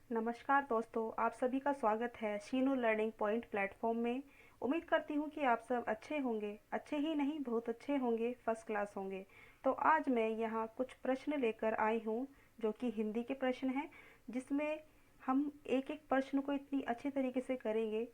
नमस्कार दोस्तों, आप सभी का स्वागत है शीनू लर्निंग पॉइंट प्लेटफॉर्म में। उम्मीद करती हूँ कि आप सब अच्छे होंगे, अच्छे ही नहीं बहुत अच्छे होंगे, फर्स्ट क्लास होंगे। तो आज मैं यहाँ कुछ प्रश्न लेकर आई हूँ जो कि हिंदी के प्रश्न हैं, जिसमें हम एक एक प्रश्न को इतनी अच्छी तरीके से करेंगे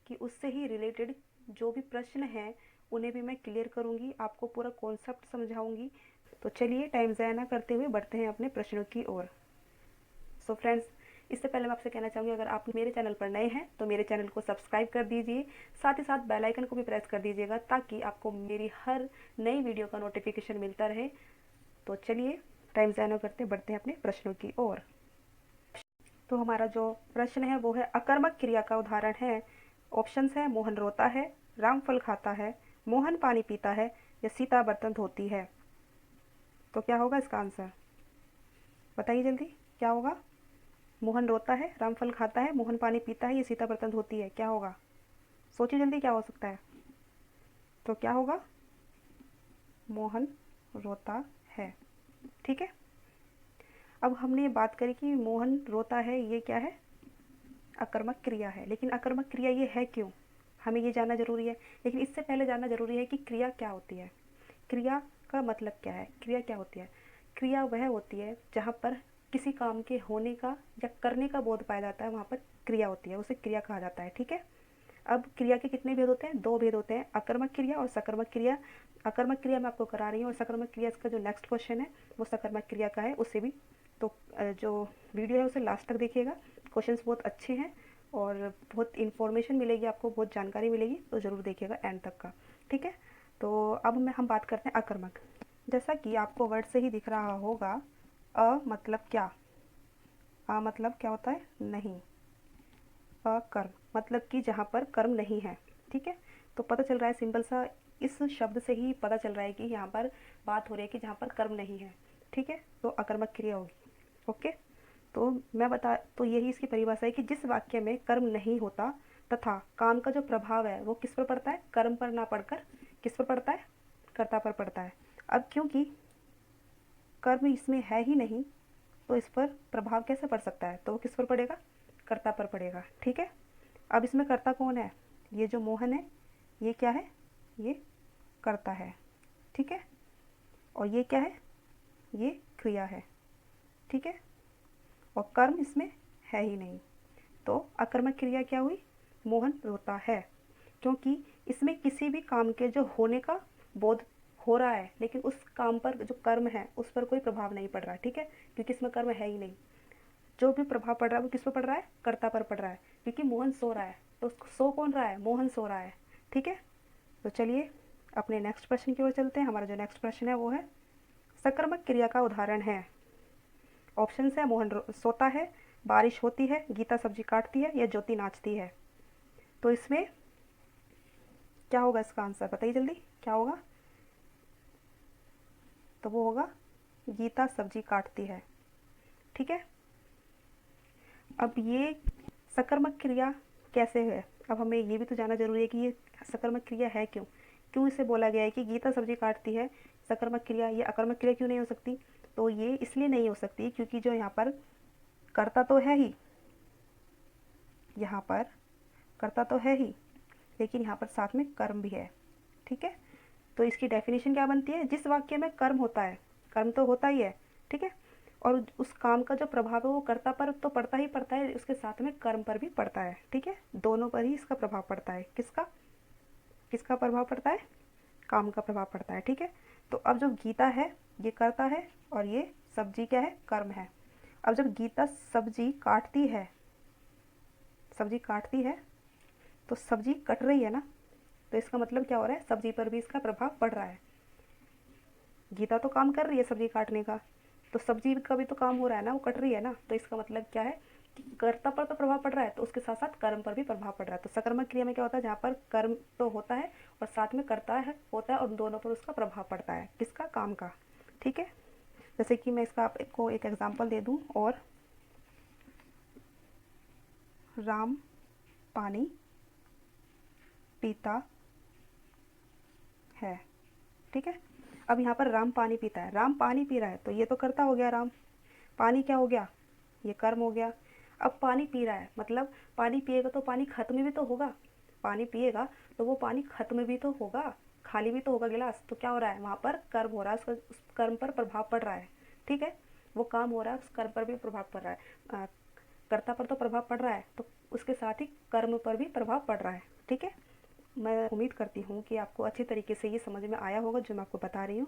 कि उससे ही रिलेटेड जो भी प्रश्न हैं उन्हें भी मैं क्लियर करूँगी, आपको पूरा कॉन्सेप्ट समझाऊँगी। तो चलिए टाइम ज़ाया ना करते हुए बढ़ते हैं अपने प्रश्नों की ओर। सो फ्रेंड्स, इससे पहले मैं आपसे कहना चाहूँगी, अगर आप मेरे चैनल पर नए हैं तो मेरे चैनल को सब्सक्राइब कर दीजिए, साथ ही साथ बेल आइकन को भी प्रेस कर दीजिएगा ताकि आपको मेरी हर नई वीडियो का नोटिफिकेशन मिलता रहे। तो चलिए टाइम ज़ाया न करते बढ़ते हैं अपने प्रश्नों की ओर। तो हमारा जो प्रश्न है वो है अकर्मक क्रिया का उदाहरण है। ऑप्शंस है मोहन रोता है, राम फल खाता है, मोहन पानी पीता है या सीता बर्तन धोती है। तो क्या होगा इसका आंसर, बताइए जल्दी क्या होगा। मोहन रोता है, राम फल खाता है, मोहन पानी पीता है, ये सीता बर्तन धोती है, क्या होगा। सोचिए जल्दी क्या हो सकता है। तो क्या होगा, मोहन रोता है। ठीक है, अब हमने ये बात करी कि मोहन रोता है, ये क्या है, अकर्मक क्रिया है। लेकिन अकर्मक क्रिया ये है क्यों, हमें ये जानना जरूरी है। लेकिन इससे पहले जानना जरूरी है कि क्रिया क्या होती है, क्रिया का मतलब क्या है, क्रिया क्या होती है। क्रिया वह होती है जहाँ पर किसी काम के होने का या करने का बोध पाया जाता है, वहाँ पर क्रिया होती है, उसे क्रिया कहा जाता है। ठीक है, अब क्रिया के कितने भेद होते हैं, दो भेद होते हैं, अकर्मक क्रिया और सकर्मक क्रिया। अकर्मक क्रिया मैं आपको करा रही हूँ, और सकर्मक क्रिया का जो नेक्स्ट क्वेश्चन है वो सकर्मक क्रिया का है, उससे भी। तो जो वीडियो है उसे लास्ट तक देखिएगा, क्वेश्चंस बहुत अच्छे हैं और बहुत इन्फॉर्मेशन मिलेगी आपको, बहुत जानकारी मिलेगी, तो ज़रूर देखिएगा एंड तक का। ठीक है, तो अब हम बात करते हैं अकर्मक। जैसा कि आपको वर्ड से ही दिख रहा होगा, अ मतलब क्या, अ मतलब क्या होता है, नहीं। अकर्म मतलब कि जहाँ पर कर्म नहीं है। ठीक है, तो पता चल रहा है सिंपल सा, इस शब्द से ही पता चल रहा है कि यहाँ पर बात हो रही है कि जहाँ पर कर्म नहीं है। ठीक है, तो अकर्मक क्रिया होगी। ओके, तो तो यही इसकी परिभाषा है कि जिस वाक्य में कर्म नहीं होता तथा काम का जो प्रभाव है वो किस पर पड़ता है, कर्म पर ना पड़कर किस पर पड़ता है, कर्ता पर पड़ता है। अब क्योंकि कर्म इसमें है ही नहीं, तो इस पर प्रभाव कैसे पड़ सकता है, तो वो किस पर पड़ेगा, कर्ता पर पड़ेगा। ठीक है, अब इसमें कर्ता कौन है, ये जो मोहन है ये क्या है, ये कर्ता है। ठीक है, और ये क्या है, ये क्रिया है। ठीक है, और कर्म इसमें है ही नहीं, तो अकर्मक क्रिया क्या हुई, मोहन रोता है। क्योंकि इसमें किसी भी काम के जो होने का बोध हो रहा है, लेकिन उस काम पर जो कर्म है उस पर कोई प्रभाव नहीं पड़ रहा है। ठीक है, क्योंकि इसमें कर्म है ही नहीं, जो भी प्रभाव पड़ रहा है वो किस पर पड़ रहा है, कर्ता पर पड़ रहा है। क्योंकि मोहन सो रहा है, तो सो कौन रहा है, मोहन सो रहा है। ठीक है, तो चलिए अपने नेक्स्ट प्रश्न की ओर चलते हैं। हमारा जो नेक्स्ट प्रश्न है वो है सकर्मक क्रिया का उदाहरण है। ऑप्शन है मोहन सोता है, बारिश होती है, गीता सब्जी काटती है या ज्योति नाचती है। तो इसमें क्या होगा इसका आंसर, बताइए जल्दी क्या होगा। तो वो होगा गीता सब्जी काटती है। ठीक है, अब ये सकर्मक क्रिया कैसे है, अब हमें ये भी तो जानना जरूरी है कि ये सकर्मक क्रिया है क्यों, क्यों इसे बोला गया है कि गीता सब्जी काटती है सकर्मक क्रिया, ये अकर्मक क्रिया क्यों नहीं हो सकती। तो ये इसलिए नहीं हो सकती क्योंकि जो यहाँ पर कर्ता तो है ही, यहाँ पर कर्ता तो है ही, लेकिन यहाँ पर साथ में कर्म भी है। ठीक है, तो इसकी डेफिनेशन क्या बनती है, जिस वाक्य में कर्म होता है, कर्म तो होता ही है। ठीक है, और उस काम का जो प्रभाव है वो कर्ता पर तो पड़ता ही पड़ता है, उसके साथ में कर्म पर भी पड़ता है। ठीक है, दोनों पर ही इसका प्रभाव पड़ता है, किसका किसका प्रभाव पड़ता है, काम का प्रभाव पड़ता है। ठीक है, तो अब जो गीता है ये कर्ता है और ये सब्जी क्या है, कर्म है। अब जब गीता सब्जी काटती है तो सब्जी कट रही है ना, तो इसका मतलब क्या हो रहा है, सब्जी पर भी इसका प्रभाव पड़ रहा है। गीता तो काम कर रही है सब्जी काटने का, तो सब्जी का भी तो काम हो रहा है ना, वो कट रही है ना, तो इसका मतलब क्या है कि कर्ता पर तो प्रभाव पड़ रहा है, तो उसके साथ साथ कर्म पर भी प्रभाव पड़ रहा है। तो सकर्मक क्रिया में क्या होता है, जहाँ पर कर्म तो होता है और साथ में कर्ता है होता है, और दोनों पर उसका प्रभाव पड़ता है, किसका, काम का। ठीक है, जैसे कि मैं इसका आपको एक एग्जाम्पल दे दूँ, और राम पानी पीता है। ठीक है, अब यहाँ पर राम पानी पीता है, राम पानी पी रहा है, तो ये तो कर्ता हो गया, राम पानी क्या हो गया, ये कर्म हो गया। अब पानी पी रहा है, मतलब पानी पिएगा तो पानी खत्म भी तो होगा, पानी पिएगा तो वो पानी खत्म भी तो होगा, खाली भी तो होगा गिलास। तो क्या हो रहा है, वहाँ पर कर्म हो रहा है, उसका उस कर्म पर प्रभाव पड़ रहा है। ठीक है, वो काम हो रहा है, उस कर्म पर भी प्रभाव पड़ रहा है, कर्ता पर तो प्रभाव पड़ रहा है, तो उसके साथ ही कर्म पर भी प्रभाव पड़ रहा है। ठीक है, मैं उम्मीद करती हूँ कि आपको अच्छे तरीके से ये समझ में आया होगा जो मैं आपको बता रही हूँ।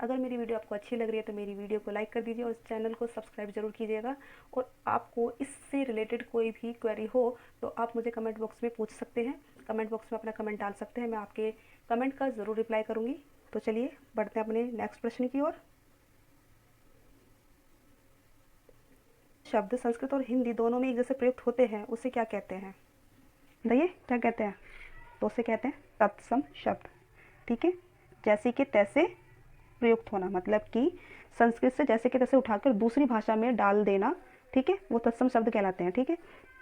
अगर मेरी वीडियो आपको अच्छी लग रही है तो मेरी वीडियो को लाइक कर दीजिए और चैनल को सब्सक्राइब जरूर कीजिएगा। और आपको इससे रिलेटेड कोई भी क्वेरी हो तो आप मुझे कमेंट बॉक्स में पूछ सकते हैं, कमेंट बॉक्स में अपना कमेंट डाल सकते हैं, मैं आपके कमेंट का ज़रूर रिप्लाई करूँगी। तो चलिए बढ़ते हैं अपने नेक्स्ट प्रश्न की ओर। शब्द संस्कृत और हिंदी दोनों में एक जैसे प्रयुक्त होते हैं उसे क्या कहते हैं, बताइए क्या कहते हैं। तो उसे कहते हैं तत्सम शब्द। ठीक है, जैसे कि तैसे प्रयुक्त होना, मतलब कि संस्कृत से जैसे कि तैसे उठाकर दूसरी भाषा में डाल देना। ठीक है, वो तत्सम शब्द कहलाते हैं। ठीक है,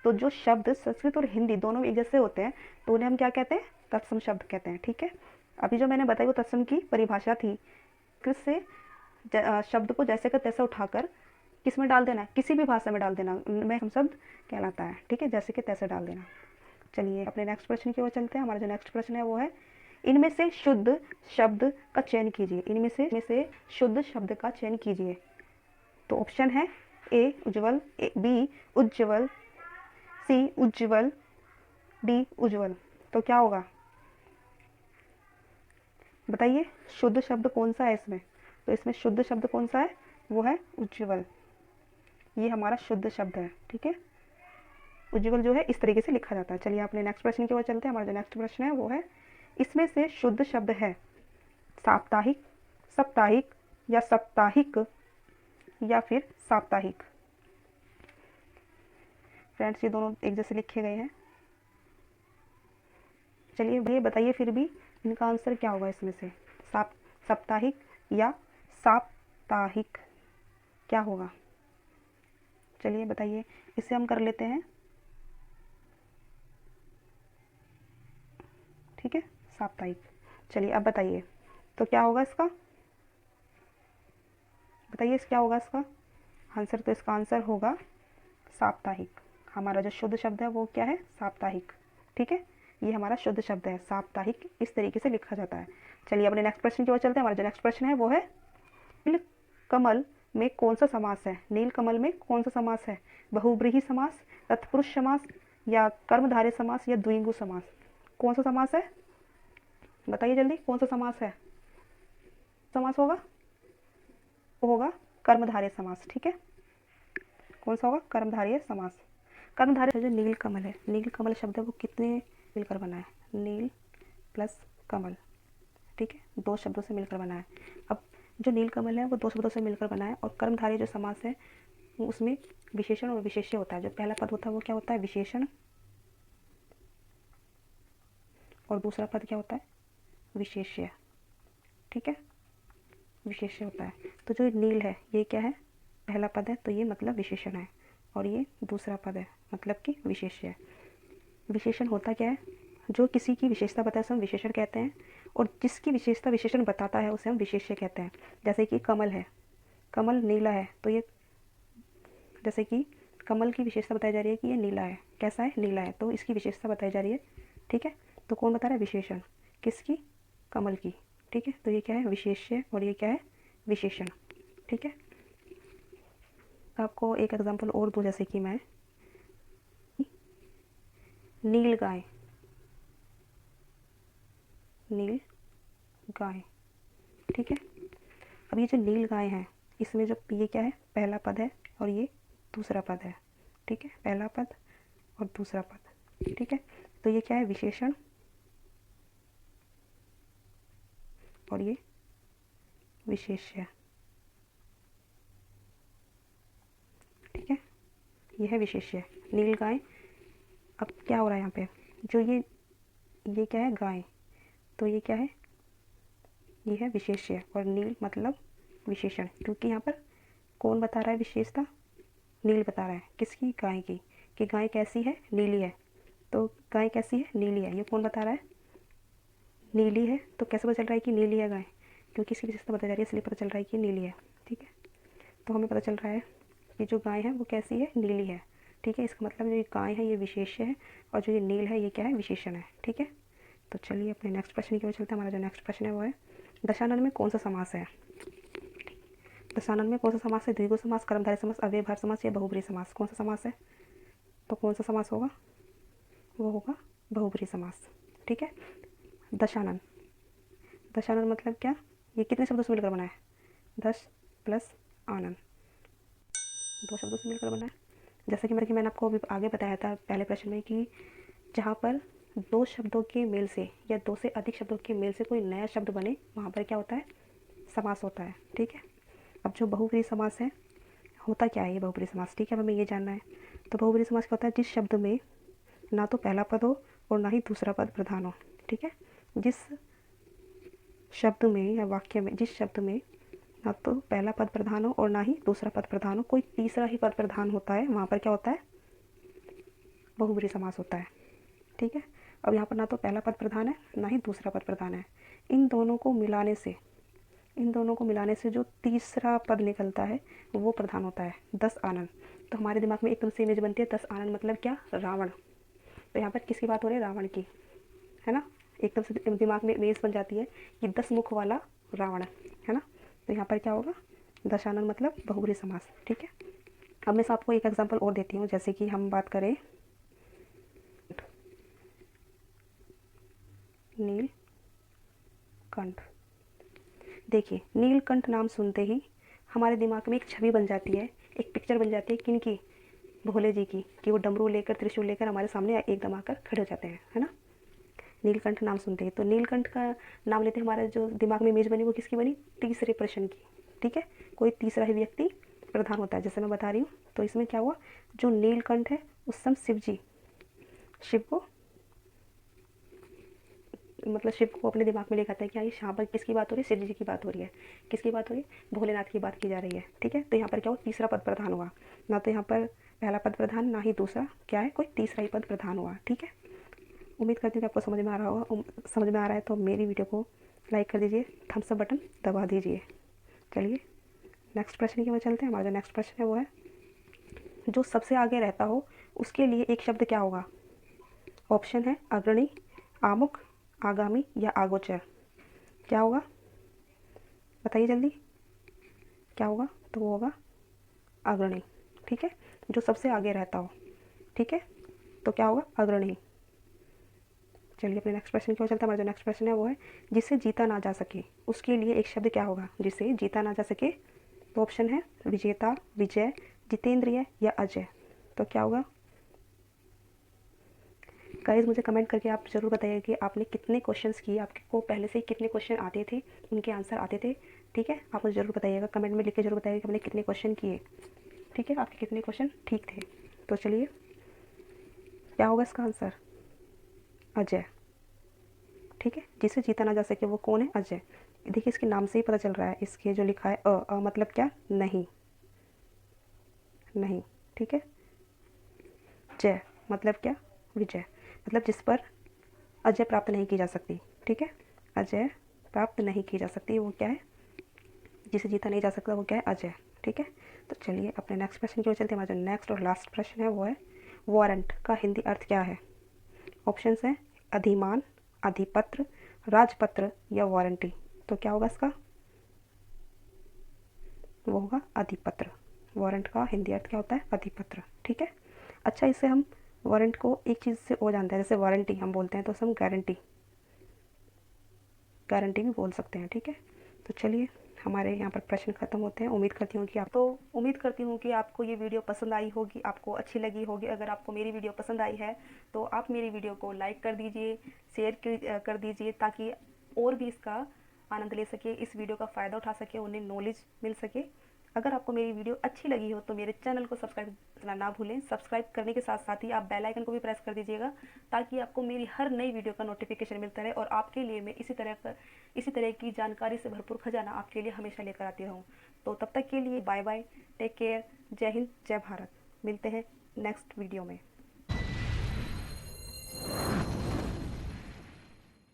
तो जो शब्द संस्कृत और हिंदी दोनों में एक जैसे होते हैं तो उन्हें हम क्या कहते हैं, तत्सम शब्द कहते हैं। ठीक है, अभी जो मैंने बताई वो तत्सम की परिभाषा थी। संस्कृत से शब्द को जैसे का तैसा उठाकर किस में डाल देना, किसी भी भाषा में डाल देना, में हम शब्द कहलाता है। ठीक है, जैसे कि तैसे डाल देना। चलिए अपने नेक्स्ट प्रश्न की ओर चलते हैं। हमारा जो नेक्स्ट प्रश्न है वो है, इनमें से शुद्ध शब्द का चयन कीजिए। इनमें से शुद्ध शब्द का चयन कीजिए। तो ऑप्शन है ए उज्ज्वल, बी उज्ज्वल, सी उज्ज्वल, डी उज्ज्वल। तो क्या होगा, बताइए शुद्ध शब्द कौन सा है इसमें। तो इसमें शुद्ध शब्द कौन सा है, वो है उज्ज्वल। ये हमारा शुद्ध शब्द है। ठीक है, उज्ज्वल जो है इस तरीके से लिखा जाता है। चलिए अपने नेक्स्ट प्रश्न की ओर चलते हैं। हमारा जो नेक्स्ट प्रश्न है वो है, इसमें से शुद्ध शब्द है साप्ताहिक, साप्ताहिक या साप्ताहिक या फिर साप्ताहिक। फ्रेंड्स ये दोनों एक जैसे लिखे गए हैं। चलिए भैया बताइए फिर भी इनका आंसर क्या होगा इसमें से, साप्ताहिक या साप्ताहिक क्या होगा। चलिए बताइए, इसे हम कर लेते हैं। ठीक है, साप्ताहिक। चलिए अब बताइए तो क्या होगा इसका, बताइए इस क्या होगा इसका आंसर। तो इसका आंसर होगा साप्ताहिक। हमारा जो शुद्ध शब्द है वो क्या है, साप्ताहिक। ठीक है, ये हमारा शुद्ध शब्द है साप्ताहिक, इस तरीके से लिखा जाता है। चलिए अपने नेक्स्ट प्रश्न की ओर चलते हैं। हमारा जो नेक्स्ट प्रश्न है वो है, नील कमल में कौन सा समास है। नील कमल में कौन सा समास है, बहुब्रीहि समास, तत्पुरुष समास या कर्मधारय समास या द्विगु समास। कौन सा समास है, बताइए जल्दी कौन सा समास है। समास होगा, वो होगा कर्मधारय समास। ठीक है, कौन सा होगा, कर्मधारय समास। कर्मधारय जो नील कमल है, नील कमल शब्द है वो कितने मिलकर बना है, नील प्लस कमल। ठीक है, दो शब्दों से मिलकर बना है। अब जो नील कमल है वो दो शब्दों से मिलकर बना है, और कर्मधारय जो समास है वो उसमें विशेषण और विशेष्य होता है। जो पहला पद होता है वो क्या होता है, विशेषण, और दूसरा पद क्या होता है, विशेष्य। ठीक है, विशेष्य होता है। तो जो नील है ये क्या है, पहला पद है तो ये मतलब विशेषण है, और ये दूसरा पद है मतलब कि विशेष्य है। विशेषण होता क्या है, जो किसी की विशेषता बताए उसे हम विशेषण कहते हैं, और जिसकी विशेषता विशेषण बताता है उसे हम विशेष्य कहते हैं। जैसे कि कमल है, कमल नीला है, तो ये जैसे कि कमल की विशेषता बताई जा रही है कि ये नीला है, कैसा है, नीला है, तो इसकी विशेषता बताई जा रही है। ठीक है, तो कौन बता रहा है, विशेषण, किसकी, कमल की। ठीक है, तो ये क्या है, विशेष्य, और ये क्या है, विशेषण। ठीक है, आपको एक एग्जांपल और दूं, जैसे कि मैं नील गाय, नील गाय। ठीक है, अब ये जो नील गाय है इसमें जो ये क्या है, पहला पद है और ये दूसरा पद है। ठीक है, पहला पद और दूसरा पद। ठीक है, तो ये क्या है, विशेषण, और ये विशेष्य। ठीक है, ये है विशेष्य, नील गाय। अब क्या हो रहा है यहाँ पे, जो ये क्या है, गाय, तो ये क्या है, ये है विशेष्य, और नील मतलब विशेषण, क्योंकि यहाँ पर कौन बता रहा है विशेषता, नील बता रहा है, किसकी, गाय की, कि गाय कैसी है, नीली है। तो गाय कैसी है, नीली है, ये कौन बता रहा है, नीली है। तो कैसे पता चल रहा है कि नीली है गाय, क्योंकि इसकी विशेषता बताई जा रही है, इसलिए पता चल रहा है कि नीली है। ठीक है, तो हमें पता चल रहा है कि जो गाय है वो कैसी है, नीली है। ठीक है। इसका मतलब जो ये काय है ये विशेष्य है और जो ये नील है ये क्या है, विशेषण है। ठीक है, तो चलिए अपने नेक्स्ट प्रश्न की ओर चलते हैं। हमारा जो नेक्स्ट प्रश्न है वो है दशानन में कौन सा समास है। दशानन में कौन सा समास है, द्विगु समास, कर्मधारय समास, अव्ययभार समास या बहुब्रीहि समास, कौन सा समास है। तो कौन सा समास होगा, वो होगा बहुब्रीहि समास। ठीक है, दशानन, दशानन मतलब क्या, ये कितने शब्दों से मिलकर बना है, दश प्लस आनंद, दो शब्दों से मिलकर बना है। जैसा कि मैंने आपको अभी आगे बताया था पहले प्रश्न में कि जहाँ पर दो शब्दों के मेल से या दो से अधिक शब्दों के मेल से कोई नया शब्द बने वहाँ पर क्या होता है, समास होता है। ठीक है, अब जो बहुब्रीहि समास है होता क्या है ये बहुब्रीहि समास, ठीक है, हमें ये जानना है। तो बहुब्रीहि समास क्या होता है, जिस शब्द में ना तो पहला पद हो और ना ही दूसरा पद प्रधान हो। ठीक है, जिस शब्द में या वाक्य में, जिस शब्द में ना तो पहला पद प्रधान हो और ना ही दूसरा पद प्रधान हो, कोई तीसरा ही पद प्रधान होता है, वहाँ पर क्या होता है, बहुब्रीहि समास होता है। ठीक है, अब यहाँ पर ना तो पहला पद प्रधान है ना ही दूसरा पद प्रधान है, इन दोनों को मिलाने से, इन दोनों को मिलाने से जो तीसरा पद निकलता है वो प्रधान होता है, 10 आनंद। तो हमारे दिमाग में एकदम से इमेज बनती है 10 आनंद मतलब क्या, रावण। तो यहाँ पर किसकी बात हो रही है, रावण की, है ना। एकदम से दिमाग में इमेज बन जाती है कि 10 मुख वाला रावण, है ना। तो यहाँ पर क्या होगा, दशानन मतलब बहुब्रीहि समास। ठीक है, अब मैं आपको एक एग्जांपल और देती हूँ। जैसे कि हम बात करें नीलकंठ, देखिए नीलकंठ नाम सुनते ही हमारे दिमाग में एक छवि बन जाती है, एक पिक्चर बन जाती है, किनकी, भोले जी की, कि वो डमरू लेकर त्रिशूल लेकर हमारे सामने एकदम आकर खड़े हो जाते हैं, है ना। नीलकंठ नाम सुनते ही, तो नीलकंठ का नाम लेते हमारे जो दिमाग में इमेज बनी वो किसकी बनी, तीसरे प्रश्न की। ठीक है, कोई तीसरा ही व्यक्ति प्रधान होता है, जैसे मैं बता रही हूँ। तो इसमें क्या हुआ, जो नीलकंठ है उस समय शिव जी, शिव को मतलब शिव को अपने दिमाग में लेकर आता है कि हाँ ये यहाँ पर किसकी बात हो रही है, शिव जी की बात हो रही है। किसकी बात हो रही है, भोलेनाथ की बात की जा रही है। ठीक है, तो यहाँ पर क्या हुआ, तीसरा पद प्रधान हुआ, ना तो यहाँ पर पहला पद प्रधान ना ही दूसरा, क्या है, कोई तीसरा ही पद प्रधान हुआ। ठीक है, उम्मीद करती हूँ कि आपको समझ में आ रहा होगा। समझ में आ रहा है तो मेरी वीडियो को लाइक कर दीजिए, थम्स अप बटन दबा दीजिए। चलिए नेक्स्ट प्रश्न की ओर चलते हैं। हमारा जो नेक्स्ट प्रश्न है वो है जो सबसे आगे रहता हो उसके लिए एक शब्द क्या होगा। ऑप्शन है अग्रणी, आमुख, आगामी या आगोचर। क्या होगा, बताइए जल्दी, क्या होगा। तो वो होगा अग्रणी। ठीक है, जो सबसे आगे रहता हो। ठीक है, तो क्या होगा, अग्रणी। चलिए अपने नेक्स्ट प्रश्न की ओर चलते हैं। हमारा जो नेक्स्ट प्रश्न है वो है जिसे जीता ना जा सके उसके लिए एक शब्द क्या होगा, जिसे जीता ना जा सके। तो ऑप्शन है विजेता, विजय, जितेंद्रिय या अजय। तो क्या होगा, गाइस मुझे कमेंट करके आप ज़रूर बताइए कि आपने कितने क्वेश्चंस किए, आपको पहले से ही कितने क्वेश्चन आते थे, उनके आंसर आते थे। ठीक है, आप मुझे ज़रूर बताइएगा, कमेंट में लिख के ज़रूर बताइएगा कि आपने कितने क्वेश्चन किए। ठीक है, आपके कितने क्वेश्चन ठीक थे। तो चलिए क्या होगा इसका आंसर, अजय। ठीक है, जिसे जीता ना जा सके वो कौन है, अजय। देखिए इसके नाम से ही पता चल रहा है, इसके जो लिखा है मतलब क्या, नहीं, नहीं। ठीक है, जय मतलब क्या, विजय, मतलब जिस पर अजय प्राप्त नहीं की जा सकती। ठीक है, अजय प्राप्त नहीं की जा सकती वो क्या है, जिसे जीता नहीं जा सकता वो क्या है, अजय। ठीक है, तो चलिए अपने नेक्स्ट प्रश्न की ओर चलते हैं। हमारा जो नेक्स्ट और लास्ट प्रश्न है वो है वारंट का हिंदी अर्थ क्या है। ऑप्शंस हैं अधिमान, अधिपत्र, राजपत्र या वारंटी। तो क्या होगा इसका, वो होगा अधिपत्र। वारंट का हिंदी अर्थ क्या होता है, अधिपत्र। ठीक है, अच्छा इससे हम वारंट को एक चीज़ से और जानते हैं, जैसे वारंटी हम बोलते हैं तो हम गारंटी, गारंटी भी बोल सकते हैं। ठीक है, तो चलिए हमारे यहाँ पर प्रश्न खत्म होते हैं। उम्मीद करती हूँ कि आपको ये वीडियो पसंद आई होगी, आपको अच्छी लगी होगी। अगर आपको मेरी वीडियो पसंद आई है तो आप मेरी वीडियो को लाइक कर दीजिए, शेयर कर दीजिए, ताकि और भी इसका आनंद ले सके, इस वीडियो का फ़ायदा उठा सके, उन्हें नॉलेज मिल सके। अगर आपको मेरी वीडियो अच्छी लगी हो तो मेरे चैनल को सब्सक्राइब करना ना भूलें। सब्सक्राइब करने के साथ साथ ही आप बेल आइकन को भी प्रेस कर दीजिएगा, ताकि आपको मेरी हर नई वीडियो का नोटिफिकेशन मिलता रहे और आपके लिए मैं इसी तरह की जानकारी से भरपूर खजाना आपके लिए हमेशा लेकर आती रहूँ। तो तब तक के लिए बाय बाय, टेक केयर, जय हिंद, जय भारत। मिलते हैं नेक्स्ट वीडियो में।